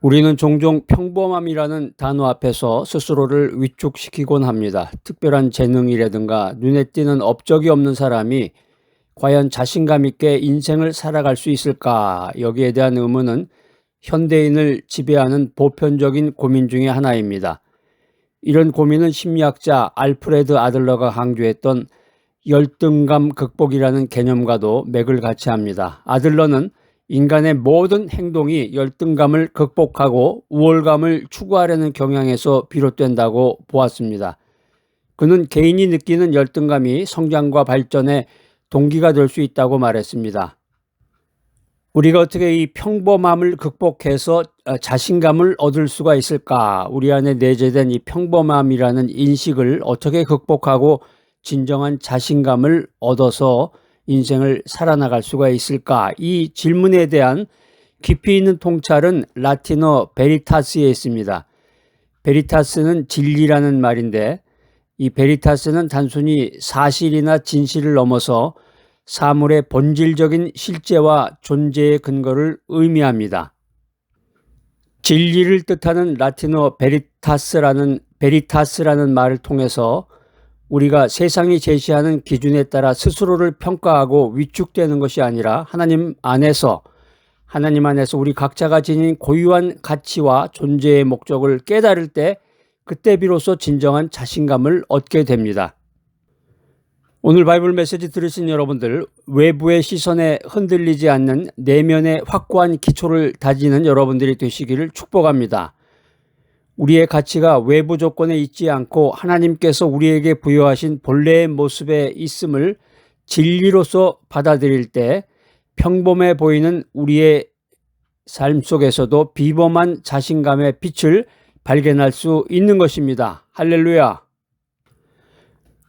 우리는 종종 평범함이라는 단어 앞에서 스스로를 위축시키곤 합니다. 특별한 재능이라든가 눈에 띄는 업적이 없는 사람이 과연 자신감 있게 인생을 살아갈 수 있을까? 여기에 대한 의문은 현대인을 지배하는 보편적인 고민 중의 하나입니다. 이런 고민은 심리학자 알프레드 아들러가 강조했던 열등감 극복이라는 개념과도 맥을 같이 합니다. 아들러는 인간의 모든 행동이 열등감을 극복하고 우월감을 추구하려는 경향에서 비롯된다고 보았습니다. 그는 개인이 느끼는 열등감이 성장과 발전의 동기가 될 수 있다고 말했습니다. 우리가 어떻게 이 평범함을 극복해서 자신감을 얻을 수가 있을까? 우리 안에 내재된 이 평범함이라는 인식을 어떻게 극복하고 진정한 자신감을 얻어서 인생을 살아나갈 수가 있을까? 이 질문에 대한 깊이 있는 통찰은 라틴어 베리타스에 있습니다. 베리타스는 진리라는 말인데, 이 베리타스는 단순히 사실이나 진실을 넘어서 사물의 본질적인 실제와 존재의 근거를 의미합니다. 진리를 뜻하는 라틴어 베리타스라는 말을 통해서 우리가 세상이 제시하는 기준에 따라 스스로를 평가하고 위축되는 것이 아니라 하나님 안에서 우리 각자가 지닌 고유한 가치와 존재의 목적을 깨달을 때 그때 비로소 진정한 자신감을 얻게 됩니다. 오늘 바이블 메시지 들으신 여러분들, 외부의 시선에 흔들리지 않는 내면의 확고한 기초를 다지는 여러분들이 되시기를 축복합니다. 우리의 가치가 외부 조건에 있지 않고 하나님께서 우리에게 부여하신 본래의 모습에 있음을 진리로서 받아들일 때 평범해 보이는 우리의 삶 속에서도 비범한 자신감의 빛을 발견할 수 있는 것입니다. 할렐루야!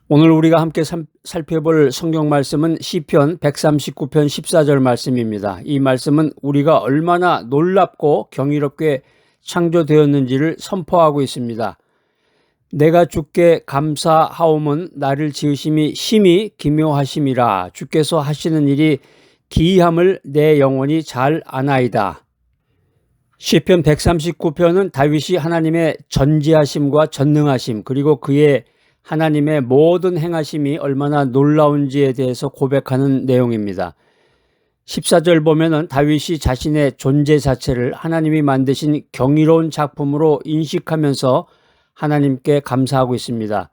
오늘 우리가 함께 살펴볼 성경 말씀은 시편 139편 14절 말씀입니다. 이 말씀은 우리가 얼마나 놀랍고 경이롭게 창조되었는지를 선포하고 있습니다. 내가 주께 감사하옴은 나를 지으심이 심히 기묘하심이라. 주께서 하시는 일이 기이함을 내 영혼이 잘 아나이다. 시편 139편은 다윗이 하나님의 전지하심과 전능하심, 그리고 그의 하나님의 모든 행하심이 얼마나 놀라운지에 대해서 고백하는 내용입니다. 14절 보면은 다윗이 자신의 존재 자체를 하나님이 만드신 경이로운 작품으로 인식하면서 하나님께 감사하고 있습니다.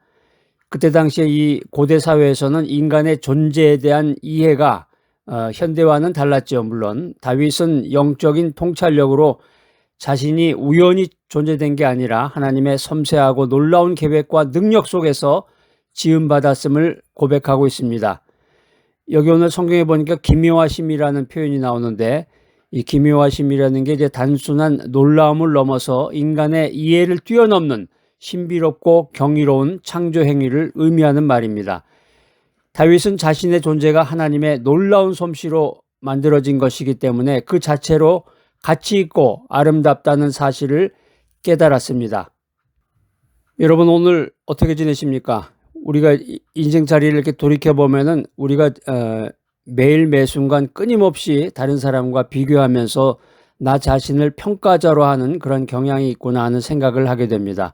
그때 당시에 이 고대 사회에서는 인간의 존재에 대한 이해가 현대와는 달랐죠. 물론 다윗은 영적인 통찰력으로 자신이 우연히 존재된 게 아니라 하나님의 섬세하고 놀라운 계획과 능력 속에서 지음받았음을 고백하고 있습니다. 여기 오늘 성경에 보니까 기묘하심이라는 표현이 나오는데, 이 기묘하심이라는 게 이제 단순한 놀라움을 넘어서 인간의 이해를 뛰어넘는 신비롭고 경이로운 창조 행위를 의미하는 말입니다. 다윗은 자신의 존재가 하나님의 놀라운 솜씨로 만들어진 것이기 때문에 그 자체로 가치 있고 아름답다는 사실을 깨달았습니다. 여러분, 오늘 어떻게 지내십니까? 우리가 인생자리를 이렇게 돌이켜보면은 우리가 매일 매순간 끊임없이 다른 사람과 비교하면서 나 자신을 평가자로 하는 그런 경향이 있구나 하는 생각을 하게 됩니다.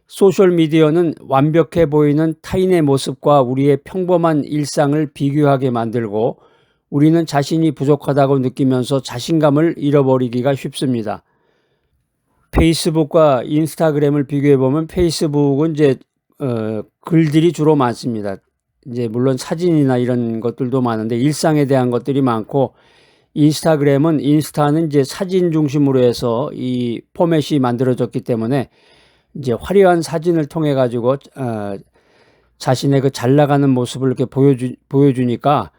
소셜미디어는 완벽해 보이는 타인의 모습과 우리의 평범한 일상을 비교하게 만들고 우리는 자신이 부족하다고 느끼면서 자신감을 잃어버리기가 쉽습니다. 페이스북과 인스타그램을 비교해 보면 페이스북은 이제 글들이 주로 많습니다. 이제 물론 사진이나 이런 것들도 많은데 일상에 대한 것들이 많고, 인스타는 이제 사진 중심으로 해서 이 포맷이 만들어졌기 때문에 이제 화려한 사진을 통해 가지고 자신의 그 잘 나가는 모습을 이렇게 보여주니까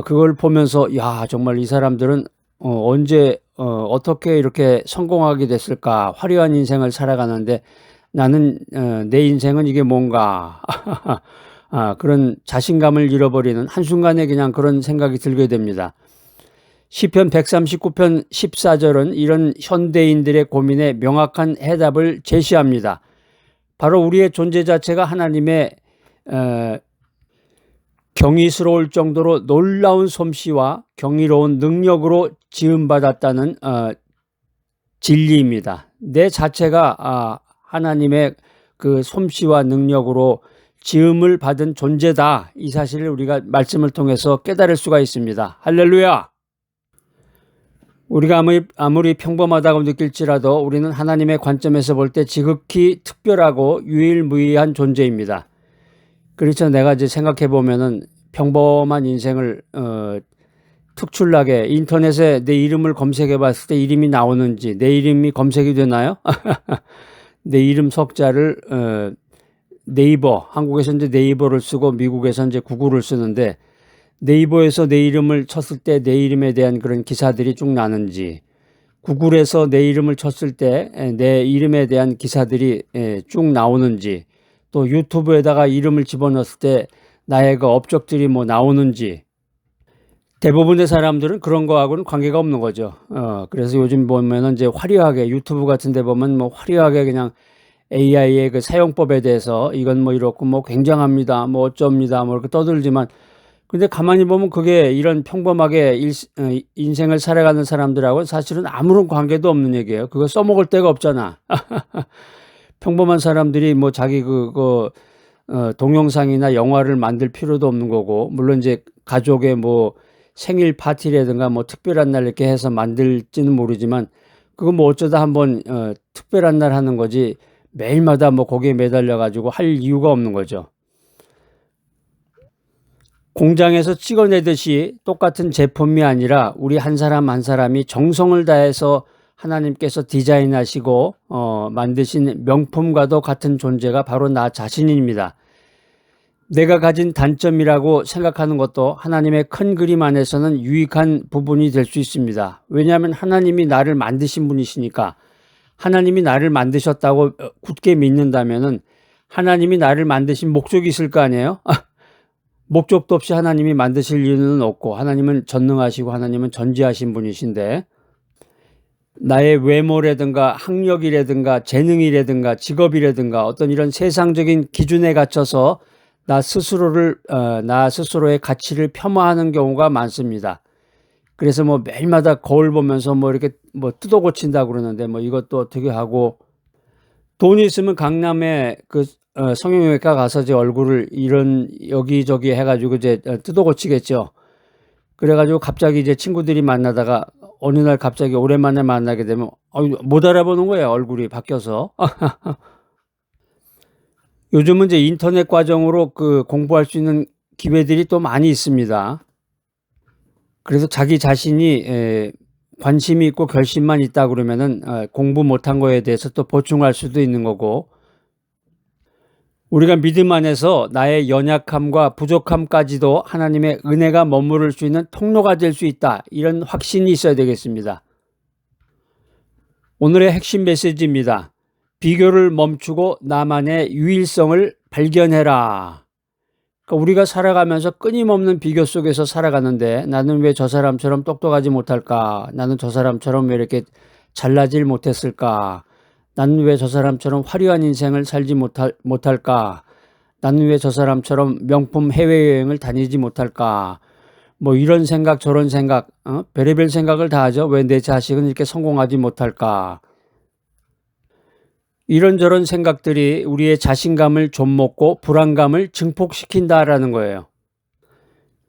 그걸 보면서 야, 정말 이 사람들은 언제 어떻게 이렇게 성공하게 됐을까? 화려한 인생을 살아가는데 나는 내 인생은 이게 뭔가 그런 자신감을 잃어버리는 한순간에 그냥 그런 생각이 들게 됩니다. 시편 139편 14절은 이런 현대인들의 고민에 명확한 해답을 제시합니다. 바로 우리의 존재 자체가 하나님의 경이스러울 정도로 놀라운 솜씨와 경이로운 능력으로 지음받았다는 진리입니다. 내 자체가 하나님의 그 솜씨와 능력으로 지음을 받은 존재다. 이 사실을 우리가 말씀을 통해서 깨달을 수가 있습니다. 할렐루야! 우리가 아무리 평범하다고 느낄지라도 우리는 하나님의 관점에서 볼 때 지극히 특별하고 유일무이한 존재입니다. 그렇죠. 내가 이제 생각해 보면은 평범한 인생을 특출나게 인터넷에 내 이름을 검색해 봤을 때 이름이 나오는지, 내 이름이 검색이 되나요? 내 이름 석자를 네이버, 한국에서 이제 네이버를 쓰고 미국에서 이제 구글을 쓰는데, 네이버에서 내 이름을 쳤을 때 내 이름에 대한 그런 기사들이 쭉 나는지, 구글에서 내 이름을 쳤을 때 내 이름에 대한 기사들이 쭉 나오는지, 또 유튜브에다가 이름을 집어넣었을 때 나의 그 업적들이 뭐 나오는지, 대부분의 사람들은 그런 거하고는 관계가 없는 거죠. 그래서 요즘 보면은 이제 화려하게 유튜브 같은 데 보면 뭐 화려하게 그냥 AI의 그 사용법에 대해서 이건 뭐 이렇고 뭐 굉장합니다. 뭐 어쩝니다. 뭐 이렇게 떠들지만, 근데 가만히 보면 그게 이런 평범하게 인생을 살아가는 사람들하고는 사실은 아무런 관계도 없는 얘기예요. 그거 써먹을 데가 없잖아. 평범한 사람들이 뭐 자기 동영상이나 영화를 만들 필요도 없는 거고, 물론 이제 가족의 뭐 생일 파티라든가 뭐 특별한 날 이렇게 해서 만들지는 모르지만, 그건 뭐 어쩌다 한번 특별한 날 하는 거지 매일마다 뭐 거기에 매달려 가지고 할 이유가 없는 거죠. 공장에서 찍어내듯이 똑같은 제품이 아니라 우리 한 사람 한 사람이 정성을 다해서 하나님께서 디자인하시고 만드신 명품과도 같은 존재가 바로 나 자신입니다. 내가 가진 단점이라고 생각하는 것도 하나님의 큰 그림 안에서는 유익한 부분이 될 수 있습니다. 왜냐하면 하나님이 나를 만드신 분이시니까. 하나님이 나를 만드셨다고 굳게 믿는다면은 하나님이 나를 만드신 목적이 있을 거 아니에요? 목적도 없이 하나님이 만드실 이유는 없고, 하나님은 전능하시고 하나님은 전지하신 분이신데, 나의 외모라든가 학력이라든가 재능이라든가 직업이라든가 어떤 이런 세상적인 기준에 갇혀서 나 스스로의 가치를 폄하하는 경우가 많습니다. 그래서 뭐 매일마다 거울 보면서 뭐 이렇게 뭐 뜯어 고친다 그러는데, 뭐 이것도 어떻게 하고, 돈이 있으면 강남에 성형외과 가서 제 얼굴을 이런 여기저기 해가지고 이제 뜯어 고치겠죠. 그래가지고 갑자기 이제 친구들이 만나다가 어느 날 갑자기 오랜만에 만나게 되면 못 알아보는 거예요. 얼굴이 바뀌어서. 요즘은 이제 인터넷 과정으로 공부할 수 있는 기회들이 또 많이 있습니다. 그래서 자기 자신이 관심이 있고 결심만 있다 그러면은 공부 못한 거에 대해서 또 보충할 수도 있는 거고, 우리가 믿음 안에서 나의 연약함과 부족함까지도 하나님의 은혜가 머무를 수 있는 통로가 될 수 있다. 이런 확신이 있어야 되겠습니다. 오늘의 핵심 메시지입니다. 비교를 멈추고 나만의 유일성을 발견해라. 그러니까 우리가 살아가면서 끊임없는 비교 속에서 살아가는데, 나는 왜 저 사람처럼 똑똑하지 못할까? 나는 저 사람처럼 왜 이렇게 잘나질 못했을까? 나는 왜 저 사람처럼 화려한 인생을 살지 못할까? 나는 왜 저 사람처럼 명품 해외여행을 다니지 못할까? 뭐 이런 생각 저런 생각, 별의별 생각을 다 하죠. 왜 내 자식은 이렇게 성공하지 못할까? 이런저런 생각들이 우리의 자신감을 좀먹고 불안감을 증폭시킨다라는 거예요.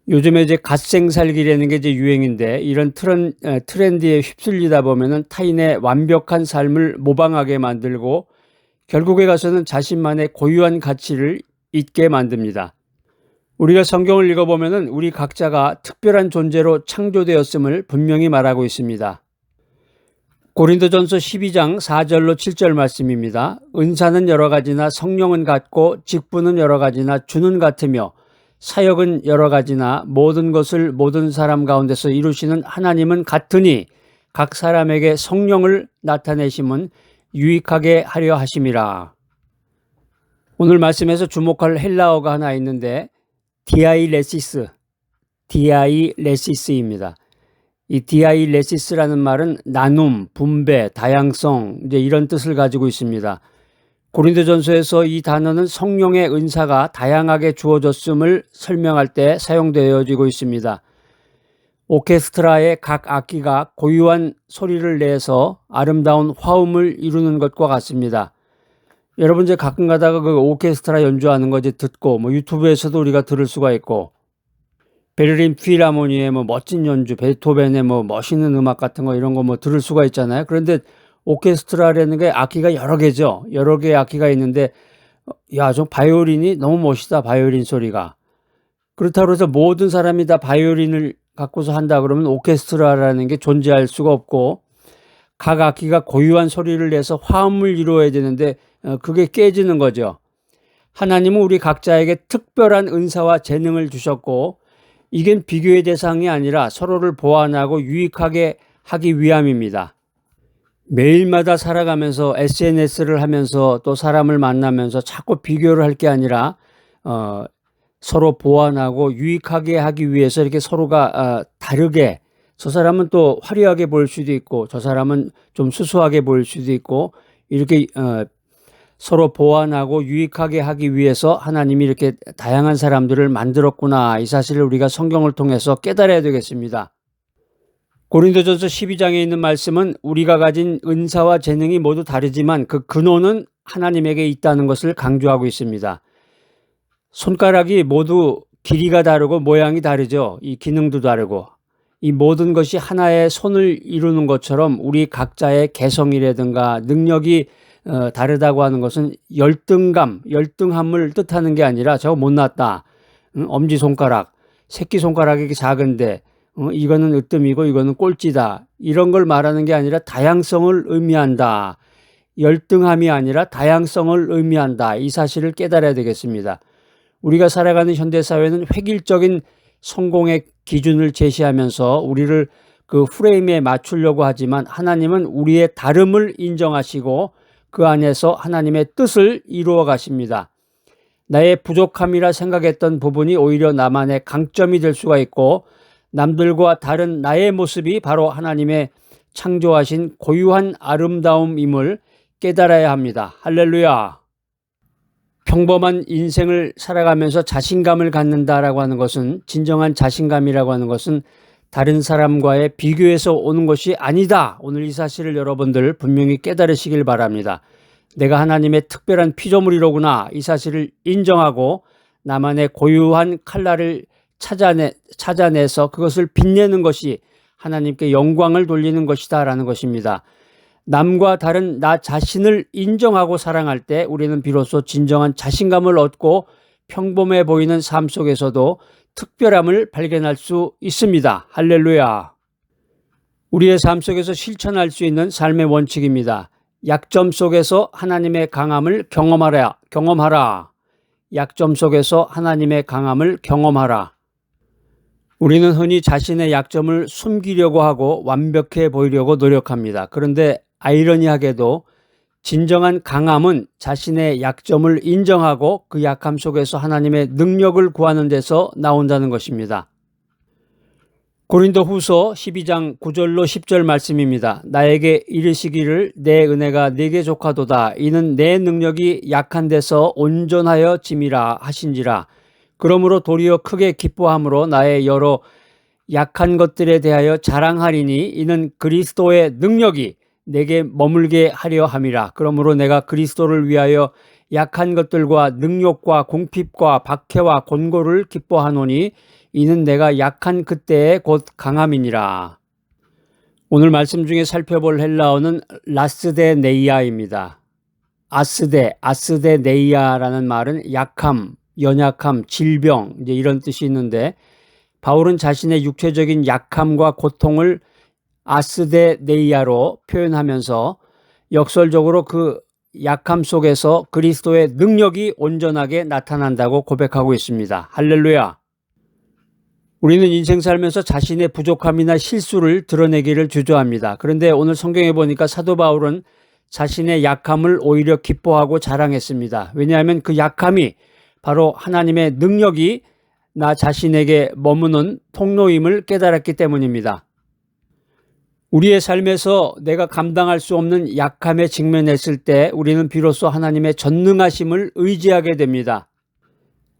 요즘에 이제 갓생살기라는 게 이제 유행인데, 이런 트렌드에 휩쓸리다 보면은 타인의 완벽한 삶을 모방하게 만들고 결국에 가서는 자신만의 고유한 가치를 잊게 만듭니다. 우리가 성경을 읽어보면은 우리 각자가 특별한 존재로 창조되었음을 분명히 말하고 있습니다. 고린도전서 12장 4절로 7절 말씀입니다. 은사는 여러 가지나 성령은 같고 직분은 여러 가지나 주는 같으며 사역은 여러 가지나 모든 것을 모든 사람 가운데서 이루시는 하나님은 같으니 각 사람에게 성령을 나타내심은 유익하게 하려 하심이라. 오늘 말씀에서 주목할 헬라어가 하나 있는데 디아이레시스입니다. 이 디아이레시스라는 말은 나눔, 분배, 다양성, 이제 이런 뜻을 가지고 있습니다. 고린도전서에서 이 단어는 성령의 은사가 다양하게 주어졌음을 설명할 때 사용되어지고 있습니다. 오케스트라의 각 악기가 고유한 소리를 내서 아름다운 화음을 이루는 것과 같습니다. 여러분 이제 가끔 가다가 그 오케스트라 연주하는 거 이제 듣고 뭐 유튜브에서도 우리가 들을 수가 있고 베를린 필하모니의 뭐 멋진 연주, 베토벤의 뭐 멋있는 음악 같은 거 이런 거 뭐 들을 수가 있잖아요. 그런데 오케스트라라는 게 악기가 여러 개죠. 여러 개의 악기가 있는데 야, 저 바이올린이 너무 멋있다. 바이올린 소리가. 그렇다고 해서 모든 사람이 다 바이올린을 갖고서 한다 그러면 오케스트라라는 게 존재할 수가 없고 각 악기가 고유한 소리를 내서 화음을 이루어야 되는데 그게 깨지는 거죠. 하나님은 우리 각자에게 특별한 은사와 재능을 주셨고 이건 비교의 대상이 아니라 서로를 보완하고 유익하게 하기 위함입니다. 매일마다 살아가면서 SNS를 하면서 또 사람을 만나면서 자꾸 비교를 할 게 아니라 서로 보완하고 유익하게 하기 위해서 이렇게 서로가 다르게 저 사람은 또 화려하게 보일 수도 있고 저 사람은 좀 수수하게 보일 수도 있고 이렇게 서로 보완하고 유익하게 하기 위해서 하나님이 이렇게 다양한 사람들을 만들었구나. 이 사실을 우리가 성경을 통해서 깨달아야 되겠습니다. 고린도전서 12장에 있는 말씀은 우리가 가진 은사와 재능이 모두 다르지만 그 근원은 하나님에게 있다는 것을 강조하고 있습니다. 손가락이 모두 길이가 다르고 모양이 다르죠. 이 기능도 다르고 이 모든 것이 하나의 손을 이루는 것처럼 우리 각자의 개성이라든가 능력이 다르다고 하는 것은 열등함을 뜻하는 게 아니라 저거 못났다. 엄지손가락, 새끼손가락이 작은데 이거는 으뜸이고 이거는 꼴찌다. 이런 걸 말하는 게 아니라 다양성을 의미한다. 열등함이 아니라 다양성을 의미한다. 이 사실을 깨달아야 되겠습니다. 우리가 살아가는 현대사회는 획일적인 성공의 기준을 제시하면서 우리를 그 프레임에 맞추려고 하지만 하나님은 우리의 다름을 인정하시고 그 안에서 하나님의 뜻을 이루어 가십니다. 나의 부족함이라 생각했던 부분이 오히려 나만의 강점이 될 수가 있고 남들과 다른 나의 모습이 바로 하나님의 창조하신 고유한 아름다움임을 깨달아야 합니다. 할렐루야. 평범한 인생을 살아가면서 자신감을 갖는다라고 하는 것은 진정한 자신감이라고 하는 것은 다른 사람과의 비교에서 오는 것이 아니다. 오늘 이 사실을 여러분들 분명히 깨달으시길 바랍니다. 내가 하나님의 특별한 피조물이로구나. 이 사실을 인정하고 나만의 고유한 칼날을 찾아내서 그것을 빛내는 것이 하나님께 영광을 돌리는 것이다 라는 것입니다. 남과 다른 나 자신을 인정하고 사랑할 때 우리는 비로소 진정한 자신감을 얻고 평범해 보이는 삶 속에서도 특별함을 발견할 수 있습니다. 할렐루야. 우리의 삶 속에서 실천할 수 있는 삶의 원칙입니다. 약점 속에서 하나님의 강함을 경험하라. 약점 속에서 하나님의 강함을 경험하라. 우리는 흔히 자신의 약점을 숨기려고 하고 완벽해 보이려고 노력합니다. 그런데 아이러니하게도 진정한 강함은 자신의 약점을 인정하고 그 약함 속에서 하나님의 능력을 구하는 데서 나온다는 것입니다. 고린도후서 12장 9절로 10절 말씀입니다. 나에게 이르시기를 내 은혜가 네게 족하도다. 이는 내 능력이 약한 데서 온전하여 짐이라 하신지라. 그러므로 도리어 크게 기뻐함으로 나의 여러 약한 것들에 대하여 자랑하리니 이는 그리스도의 능력이 내게 머물게 하려 함이라. 그러므로 내가 그리스도를 위하여 약한 것들과 능욕과 궁핍과 박해와 곤고를 기뻐하노니 이는 내가 약한 그때의 곧 강함이니라. 오늘 말씀 중에 살펴볼 헬라어는 라스데네이아입니다. 아스데네이아라는 말은 약함, 연약함, 질병 이제 이런 뜻이 있는데 바울은 자신의 육체적인 약함과 고통을 아스데네이아로 표현하면서 역설적으로 그 약함 속에서 그리스도의 능력이 온전하게 나타난다고 고백하고 있습니다. 할렐루야. 우리는 인생 살면서 자신의 부족함이나 실수를 드러내기를 주저합니다. 그런데 오늘 성경에 보니까 사도 바울은 자신의 약함을 오히려 기뻐하고 자랑했습니다. 왜냐하면 그 약함이 바로 하나님의 능력이 나 자신에게 머무는 통로임을 깨달았기 때문입니다. 우리의 삶에서 내가 감당할 수 없는 약함에 직면했을 때 우리는 비로소 하나님의 전능하심을 의지하게 됩니다.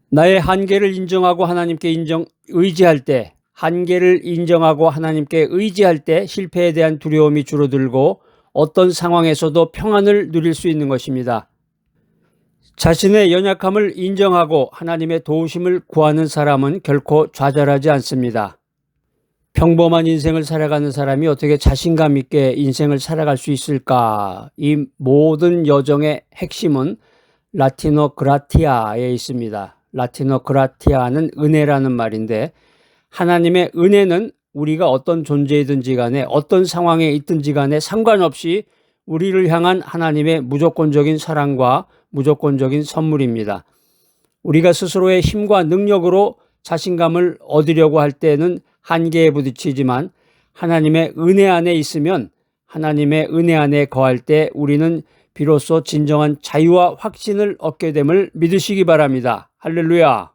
나의 한계를 인정하고 하나님께 의지할 때 한계를 인정하고 하나님께 의지할 때 실패에 대한 두려움이 줄어들고 어떤 상황에서도 평안을 누릴 수 있는 것입니다. 자신의 연약함을 인정하고 하나님의 도우심을 구하는 사람은 결코 좌절하지 않습니다. 평범한 인생을 살아가는 사람이 어떻게 자신감 있게 인생을 살아갈 수 있을까? 이 모든 여정의 핵심은 라티노 그라티아에 있습니다. 라티노 그라티아는 은혜라는 말인데, 하나님의 은혜는 우리가 어떤 존재이든지 간에 어떤 상황에 있든지 간에 상관없이 우리를 향한 하나님의 무조건적인 사랑과 무조건적인 선물입니다. 우리가 스스로의 힘과 능력으로 자신감을 얻으려고 할 때는 한계에 부딪히지만 하나님의 은혜 안에 있으면, 하나님의 은혜 안에 거할 때 우리는 비로소 진정한 자유와 확신을 얻게 됨을 믿으시기 바랍니다. 할렐루야.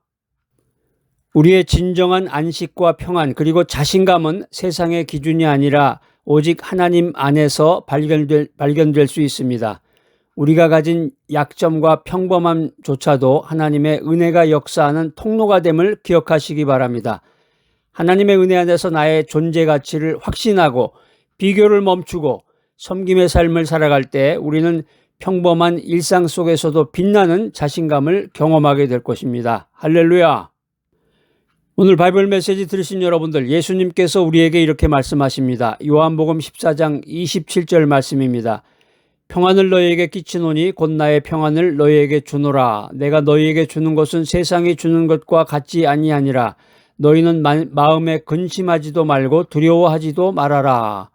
우리의 진정한 안식과 평안 그리고 자신감은 세상의 기준이 아니라 오직 하나님 안에서 발견될 수 있습니다. 우리가 가진 약점과 평범함조차도 하나님의 은혜가 역사하는 통로가 됨을 기억하시기 바랍니다. 하나님의 은혜 안에서 나의 존재 가치를 확신하고 비교를 멈추고 섬김의 삶을 살아갈 때 우리는 평범한 일상 속에서도 빛나는 자신감을 경험하게 될 것입니다. 할렐루야. 오늘 바이블 메시지 들으신 여러분들, 예수님께서 우리에게 이렇게 말씀하십니다. 요한복음 14장 27절 말씀입니다. 평안을 너희에게 끼치노니 곧 나의 평안을 너희에게 주노라. 내가 너희에게 주는 것은 세상이 주는 것과 같지 아니하니라. 너희는 마음에 근심하지도 말고 두려워하지도 말아라.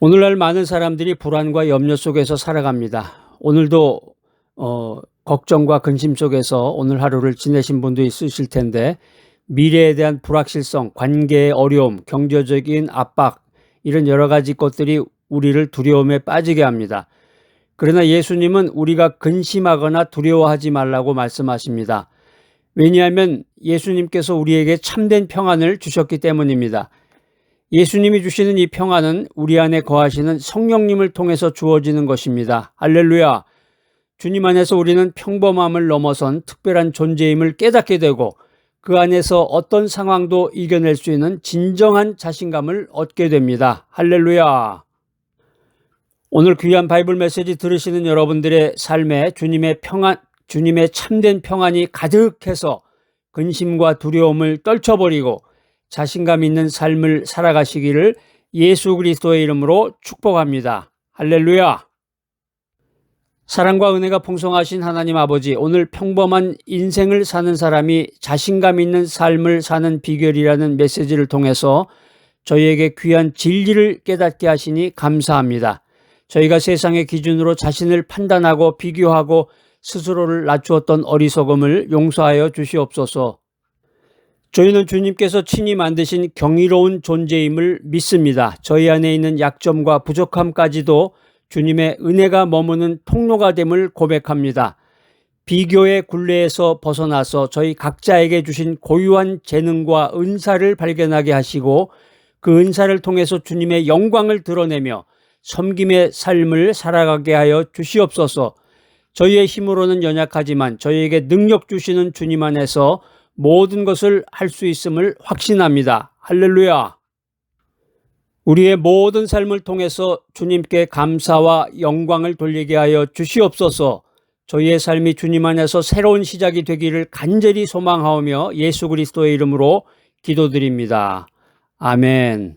오늘날 많은 사람들이 불안과 염려 속에서 살아갑니다. 오늘도 걱정과 근심 속에서 오늘 하루를 지내신 분도 있으실 텐데, 미래에 대한 불확실성, 관계의 어려움, 경제적인 압박, 이런 여러 가지 것들이 우리를 두려움에 빠지게 합니다. 그러나 예수님은 우리가 근심하거나 두려워하지 말라고 말씀하십니다. 왜냐하면 예수님께서 우리에게 참된 평안을 주셨기 때문입니다. 예수님이 주시는 이 평안은 우리 안에 거하시는 성령님을 통해서 주어지는 것입니다. 할렐루야. 주님 안에서 우리는 평범함을 넘어선 특별한 존재임을 깨닫게 되고 그 안에서 어떤 상황도 이겨낼 수 있는 진정한 자신감을 얻게 됩니다. 할렐루야. 오늘 귀한 바이블 메시지 들으시는 여러분들의 삶에 주님의 참된 평안이 가득해서 근심과 두려움을 떨쳐버리고 자신감 있는 삶을 살아가시기를 예수 그리스도의 이름으로 축복합니다. 할렐루야. 사랑과 은혜가 풍성하신 하나님 아버지, 오늘 평범한 인생을 사는 사람이 자신감 있는 삶을 사는 비결이라는 메시지를 통해서 저희에게 귀한 진리를 깨닫게 하시니 감사합니다. 저희가 세상의 기준으로 자신을 판단하고 비교하고 스스로를 낮추었던 어리석음을 용서하여 주시옵소서. 저희는 주님께서 친히 만드신 경이로운 존재임을 믿습니다. 저희 안에 있는 약점과 부족함까지도 주님의 은혜가 머무는 통로가 됨을 고백합니다. 비교의 굴레에서 벗어나서 저희 각자에게 주신 고유한 재능과 은사를 발견하게 하시고 그 은사를 통해서 주님의 영광을 드러내며 섬김의 삶을 살아가게 하여 주시옵소서. 저희의 힘으로는 연약하지만 저희에게 능력 주시는 주님 안에서 모든 것을 할 수 있음을 확신합니다. 할렐루야. 우리의 모든 삶을 통해서 주님께 감사와 영광을 돌리게 하여 주시옵소서. 저희의 삶이 주님 안에서 새로운 시작이 되기를 간절히 소망하오며 예수 그리스도의 이름으로 기도드립니다. 아멘.